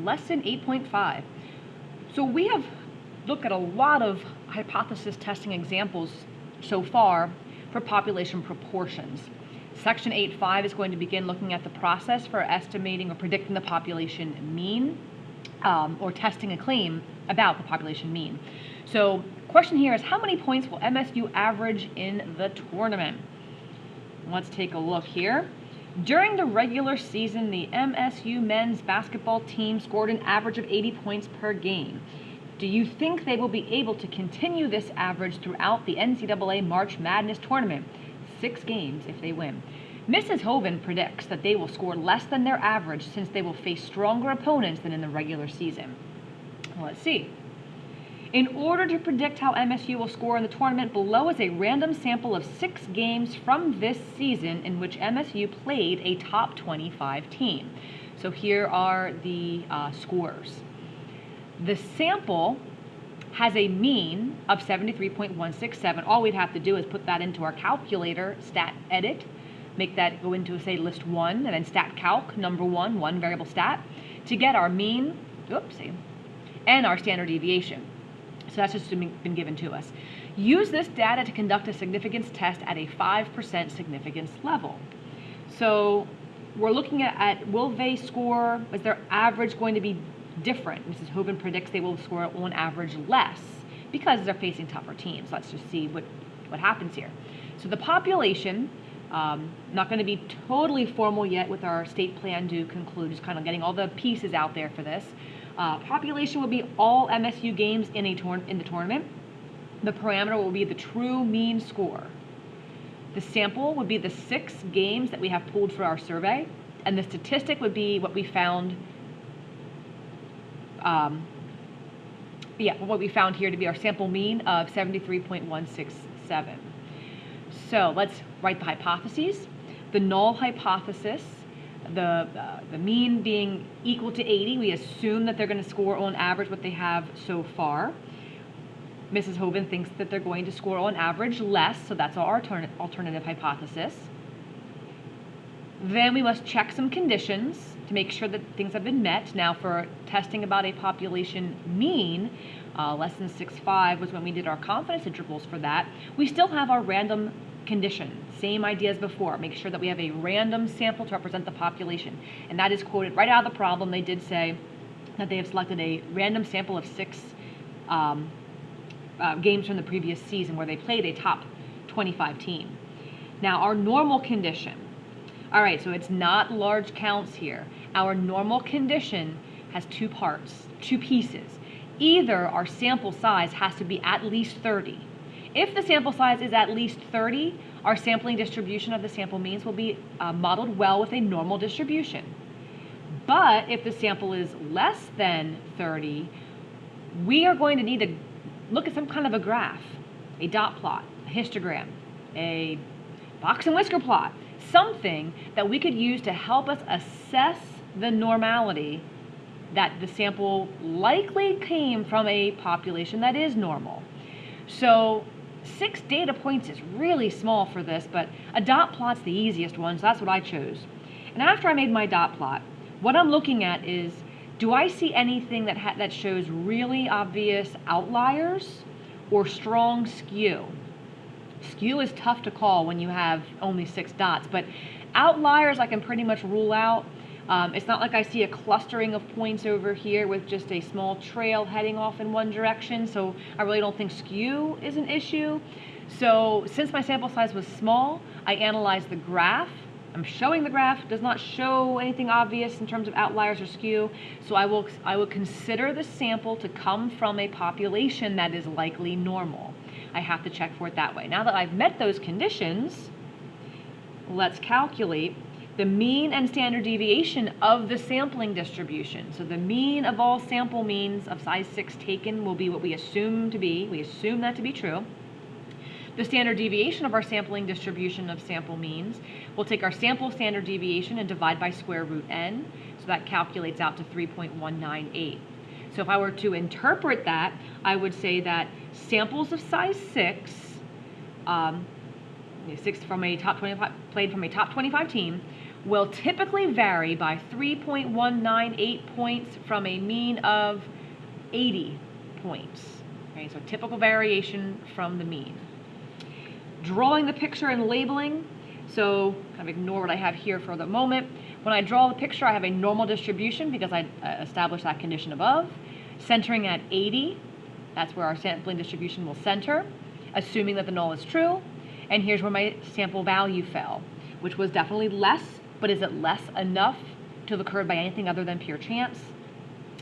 less than 8.5. So we have looked at a lot of hypothesis testing examples so far for population proportions. Section 8.5 is going to begin looking at the process for estimating or predicting the population mean, or testing a claim about the population mean. So question here is, how many points will MSU average in the tournament? Let's take a look here. During the regular season, the MSU men's basketball team scored an average of 80 points per game. Do you think they will be able to continue this average throughout the NCAA March Madness tournament? 6 games if they win. Mrs. Hoven predicts that they will score less than their average since they will face stronger opponents than in the regular season. Well, let's see. In order to predict how MSU will score in the tournament, below is a random sample of 6 games from this season in which MSU played a top 25 team. So here are the scores. The sample has a mean of 73.167. All we'd have to do is put that into our calculator, stat edit, make that go into, say, list 1, and then stat calc, number 1, one variable stat, to get our mean, and our standard deviation. So that's just been given to us. Use this data to conduct a significance test at a 5% significance level. So we're looking at will they score, is their average going to be different? Mrs. Hoven predicts they will score on average less because they're facing tougher teams. Let's just see what happens here. So the population, not going to be totally formal yet with our state plan to conclude, just kind of getting all the pieces out there for this. Population will be all MSU games in the tournament. The parameter will be the true mean score. The sample would be the 6 games that we have pulled for our survey, and the statistic would be what we found. What we found here to be our sample mean of 73.167. So let's write the hypotheses. The null hypothesis, the mean being equal to 80, we assume that they're going to score on average what they have so far. Mrs. Hoven thinks that they're going to score on average less, so that's our alternative hypothesis. Then we must check some conditions to make sure that things have been met. Now for testing about a population mean, less than 6.5 was when we did our confidence intervals for that. We still have our random condition, same idea as before. Make sure that we have a random sample to represent the population. And that is quoted right out of the problem. They did say that they have selected a random sample of 6 games from the previous season where they played a top 25 team. Now our normal condition. All right, so it's not large counts here. Our normal condition has 2 parts, 2 pieces. Either our sample size has to be at least 30. If the sample size is at least 30, our sampling distribution of the sample means will be modeled well with a normal distribution. But if the sample is less than 30, we are going to need to look at some kind of a graph, a dot plot, a histogram, a box and whisker plot, something that we could use to help us assess the normality that the sample likely came from a population that is normal. So 6 data points is really small for this, but a dot plot's the easiest one, so that's what I chose. And after I made my dot plot, what I'm looking at is, do I see anything that shows really obvious outliers or strong skew? Skew is tough to call when you have only 6 dots, but outliers I can pretty much rule out. It's not like I see a clustering of points over here with just a small trail heading off in one direction, so I really don't think skew is an issue. So since my sample size was small, I analyzed the graph. I'm showing the graph, does not show anything obvious in terms of outliers or skew, so I will consider the sample to come from a population that is likely normal. I have to check for it that way. Now that I've met those conditions, let's calculate the mean and standard deviation of the sampling distribution. So the mean of all sample means of size 6 taken will be what we assume to be. We assume that to be true. The standard deviation of our sampling distribution of sample means, we'll take our sample standard deviation and divide by square root n. So that calculates out to 3.198. So if I were to interpret that, I would say that samples of size 6, 6 from a top 25, played from a top 25 team, will typically vary by 3.198 points from a mean of 80 points. Okay, so typical variation from the mean. Drawing the picture and labeling, so kind of ignore what I have here for the moment. When I draw the picture, I have a normal distribution because I established that condition above. Centering at 80, that's where our sampling distribution will center, assuming that the null is true. And here's where my sample value fell, which was definitely less, but is it less enough to have occurred by anything other than pure chance?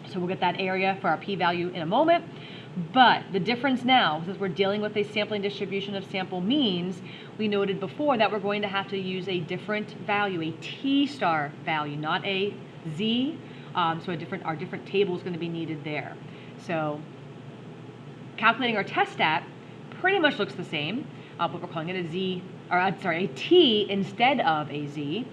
So we'll get that area for our p-value in a moment. But the difference now, since we're dealing with a sampling distribution of sample means, we noted before that we're going to have to use a different value, a t-star value, not a z. So our different table is going to be needed there. So calculating our test stat pretty much looks the same, but we're calling it a z, or I'm sorry, a t instead of a z.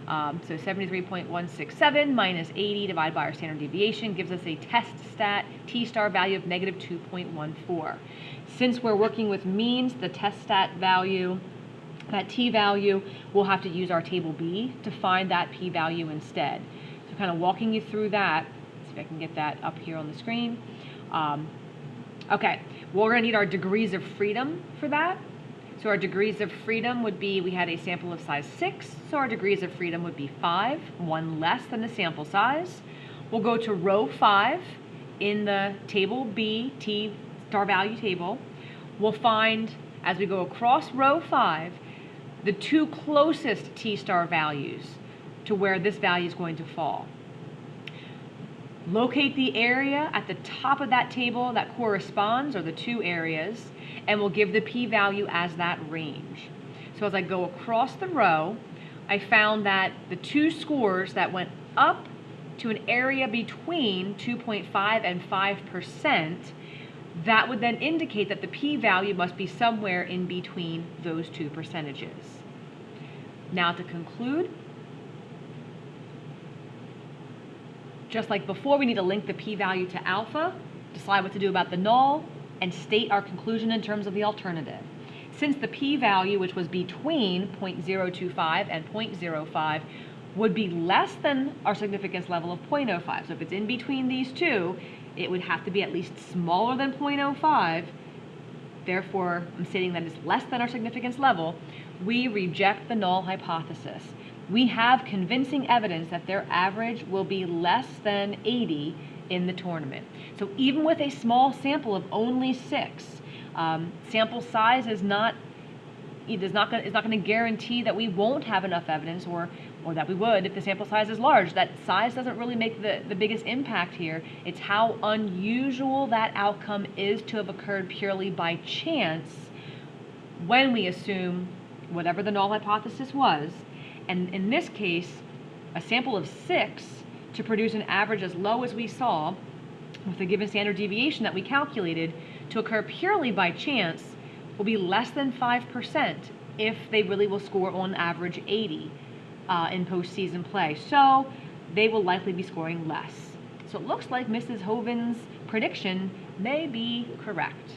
So 73.167 minus 80 divided by our standard deviation gives us a test stat t-star value of negative 2.14. Since we're working with means, the test stat value, that t-value, we'll have to use our table B to find that p-value instead. So kind of walking you through that, let's see if I can get that up here on the screen. Okay, well, we're going to need our degrees of freedom for that. So our degrees of freedom would be, we had a sample of size 6, so our degrees of freedom would be 5, one less than the sample size. We'll go to row 5 in the table B, T star value table. We'll find, as we go across row 5, the two closest T star values to where this value is going to fall. Locate the area at the top of that table that corresponds, or the two areas, and we'll give the p-value as that range. So as I go across the row, I found that the two scores that went up to an area between 2.5 and 5%, that would then indicate that the p-value must be somewhere in between those two percentages. Now to conclude, just like before, we need to link the p-value to alpha, decide what to do about the null, and state our conclusion in terms of the alternative. Since the p-value, which was between 0.025 and 0.05, would be less than our significance level of 0.05. So if it's in between these two, it would have to be at least smaller than 0.05. Therefore, I'm stating that it's less than our significance level. We reject the null hypothesis. We have convincing evidence that their average will be less than 80 in the tournament. So even with a small sample of only 6, sample size is not going to guarantee that we won't have enough evidence, or that we would if the sample size is large. That size doesn't really make the biggest impact here. It's how unusual that outcome is to have occurred purely by chance when we assume whatever the null hypothesis was. And in this case, a sample of 6 to produce an average as low as we saw with the given standard deviation that we calculated to occur purely by chance will be less than 5% if they really will score on average 80 in postseason play. So they will likely be scoring less. So it looks like Mrs. Hoven's prediction may be correct.